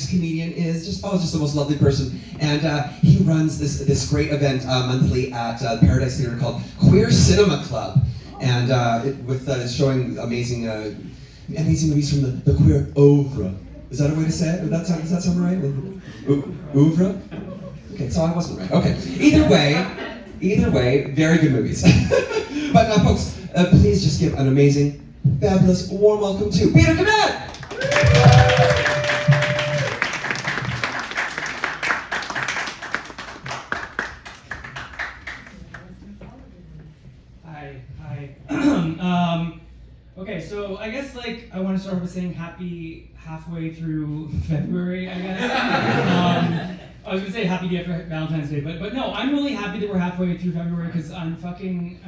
comedian is just the most lovely person. And he runs this great event monthly at Paradise Theatre called Queer Cinema Club. And with showing amazing movies from the queer oeuvre. Is that a way to say it? Does that sound right? Oeuvre? Okay, so I wasn't right. Okay. Either way, very good movies. But now, folks, please just give an amazing, fabulous, warm welcome to Peter Knegt! Hi. Okay, so I guess I want to start with saying happy halfway through February, I guess. I was gonna say happy day after Valentine's Day, but no, I'm really happy that we're halfway through February because I'm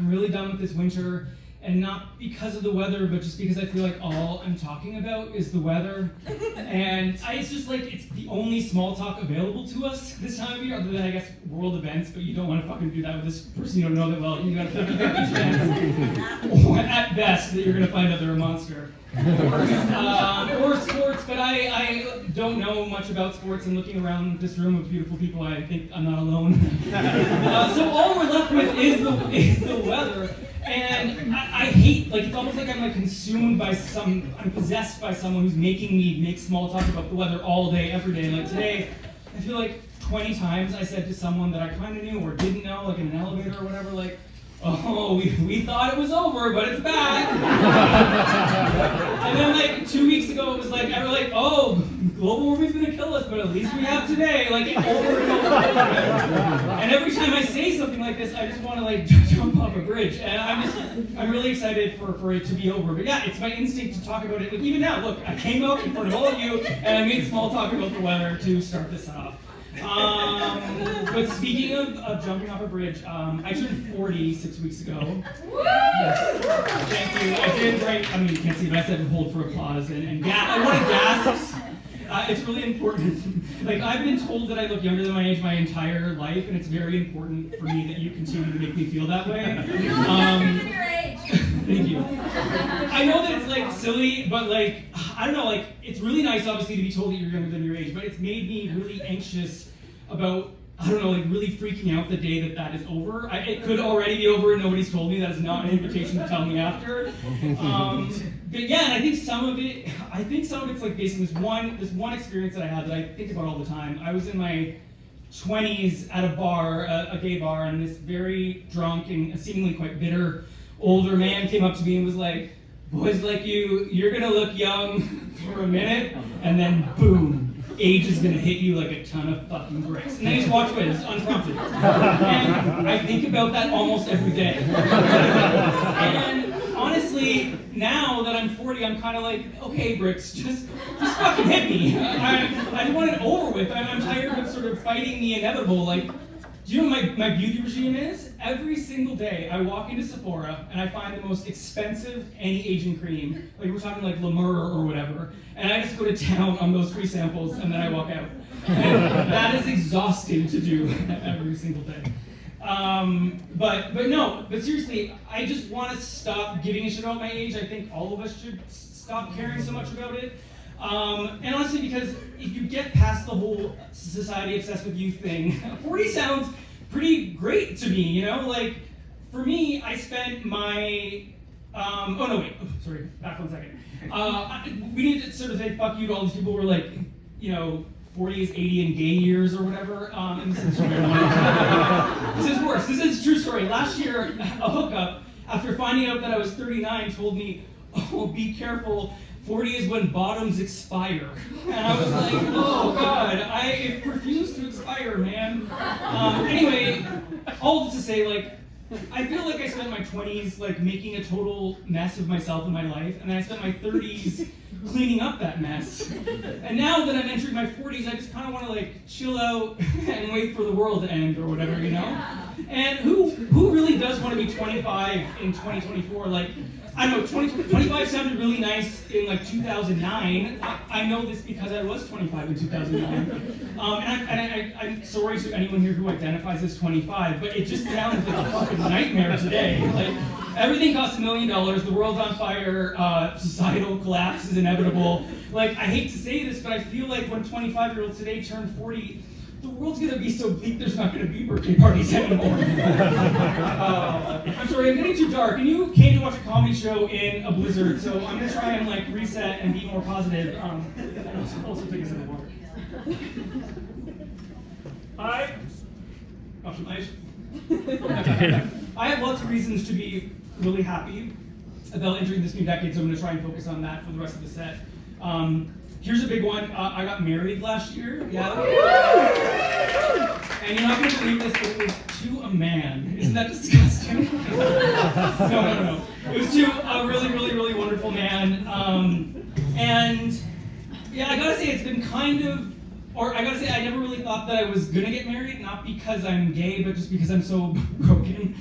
really done with this winter, and not because of the weather, but just because I feel like all I'm talking about is the weather, and it's just it's the only small talk available to us this time of year, other than I guess world events, but you don't want to fucking do that with this person you don't know that well. You got a 50-50 chance, or at best, that you're gonna find out they're a monster. Or sports, but I don't know much about sports, and looking around this room of beautiful people, I think I'm not alone. So all we're left with is the weather, and I hate, it's almost like I'm consumed by I'm possessed by someone who's making me make small talk about the weather all day, every day. Today, I feel 20 times I said to someone that I kind of knew or didn't know, in an elevator or whatever, oh, we thought it was over, but it's back. And then 2 weeks ago, it was oh, global warming's gonna kill us, but at least we have today, over and over. And every time I say something like this, I just want to jump off a bridge. And I'm really excited for it to be over. But yeah, it's my instinct to talk about it. Even now, look, I came out in front of all of you, and I made small talk about the weather to start this off. But speaking of jumping off a bridge, I turned 40 6 weeks ago. Yes. Thank you. I did write, you can't see, but I said hold for applause and I wanted gasps. It's really important. I've been told that I look younger than my age my entire life, and it's very important for me that you continue to make me feel that way. You look younger than your age. Thank you. I know that it's silly, but I don't know, it's really nice obviously to be told that you're younger than your age, but it's made me really anxious about, I don't know, really freaking out the day that is over. It could already be over and nobody's told me. That is not an invitation to tell me after. But yeah, and I think some of it's basically this one experience that I had that I think about all the time. I was in my 20s at a bar, a gay bar, and this very drunk and seemingly quite bitter older man came up to me and was like, boys like you're gonna look young for a minute, and then boom, age is gonna hit you like a ton of fucking bricks. And I just walked away, it's unprompted. And I think about that almost every day. And honestly, now that I'm 40, I'm kind of okay, bricks, just fucking hit me. I want it over with. I'm tired of sort of fighting the inevitable. Do you know what my beauty regime is? Every single day, I walk into Sephora and I find the most expensive anti-aging cream. We're talking La Mer or whatever. And I just go to town on those free samples and then I walk out. And that is exhausting to do every single day. But seriously, I just want to stop giving a shit about my age. I think all of us should stop caring so much about it. And honestly, because if you get past the whole society obsessed with youth thing, 40 sounds pretty great to me, for me, I spent my, back 1 second. We need to sort of say fuck you to all these people who are 40 is 80 in gay years or whatever, and this is worse. This is a true story. Last year, a hookup, after finding out that I was 39, told me, oh, be careful, 40 is when bottoms expire. And I was like, oh god, I refuse to expire, man. Anyway, all this to say, I feel like I spent my 20s making a total mess of myself and my life, and then I spent my 30s cleaning up that mess. And now that I'm entering my 40s, I just kind of want to chill out and wait for the world to end or whatever, And who really does want to be 25 in 2024? Like, I don't know, 25 sounded really nice in like 2009. I know this because I was 25 in 2009. I'm sorry to anyone here who identifies as 25, but it just sounds like a fucking nightmare today. Like, everything costs $1 million, the world's on fire, societal collapse is inevitable. Like, I hate to say this, but I feel like when 25-year-olds today turn 40, the world's gonna be so bleak there's not gonna be birthday parties anymore. I'm sorry, I'm getting too dark. And you came to watch a comedy show in a blizzard, so I'm gonna try and like reset and be more positive. Also take a sip of water. I have lots of reasons to be really happy about entering this new decade, so I'm gonna try and focus on that for the rest of the set. Here's a big one. I got married last year. Yeah. And you're not going to believe this, but it was to a man. Isn't that disgusting? No. It was to a really, really, really wonderful man. And yeah, I gotta say it's been kind of, or I gotta say I never really thought that I was gonna get married, not because I'm gay, but just because I'm so broken.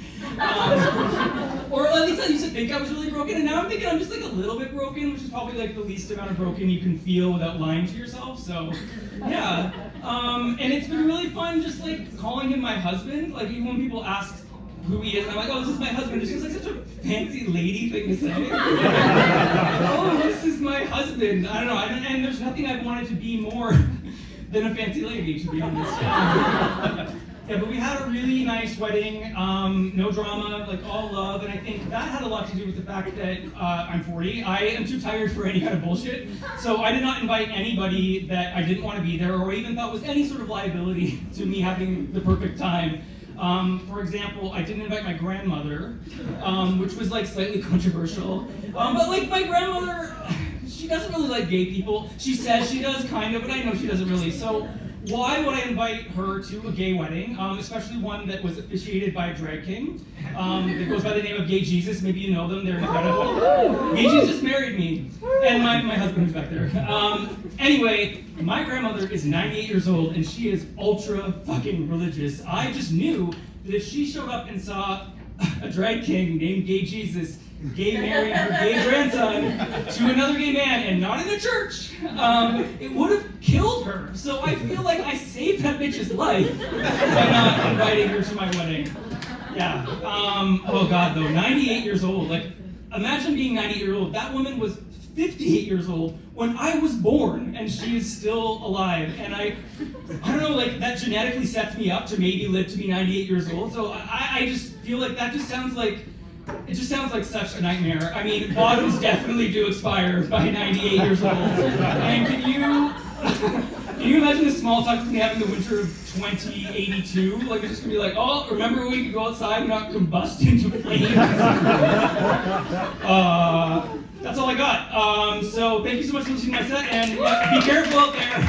Or at least I used to think I was really broken, and now I'm thinking I'm just like a little bit broken, which is probably like the least amount of broken you can feel without lying to yourself. So, yeah. And it's been really fun just like calling him my husband. Like even when people ask who he is, I'm like, oh, this is my husband. It feels like such a fancy lady thing to say. Oh, this is my husband. I don't know. And there's nothing I've wanted to be more than a fancy lady, to be honest. Yeah, but we had a really nice wedding, no drama, like all love, and I think that had a lot to do with the fact that I'm 40. I am too tired for any kind of bullshit, so I did not invite anybody that I didn't want to be there or even thought was any sort of liability to me having the perfect time. For example, I didn't invite my grandmother, which was like slightly controversial, but like my grandmother, she doesn't really like gay people. She says she does, kind of, but I know she doesn't really. So why would I invite her to a gay wedding, especially one that was officiated by a drag king that goes by the name of Gay Jesus? Maybe you know them, they're incredible. Gay Jesus married me, and my husband who's back there. Anyway, my grandmother is 98 years old, and she is ultra fucking religious. I just knew that if she showed up and saw a drag king named Gay Jesus gay marrying her gay grandson to another gay man, and not in a church, it would have killed her. So I feel like I saved that bitch's life by not inviting her to my wedding. Yeah. Oh God, though, 98 years old. Like, imagine being 98 years old. That woman was 58 years old when I was born, and she is still alive. And I don't know, like that genetically sets me up to maybe live to be 98 years old. So I just feel like that just sounds like. It just sounds like such a nightmare. I mean, bottoms definitely do expire by 98 years old. And can you imagine the small talk we have in the winter of 2082? Like, it's just gonna be like, oh, remember when we could go outside and not combust into flames? That's all I got. So thank you so much for listening to my set, and be careful out there.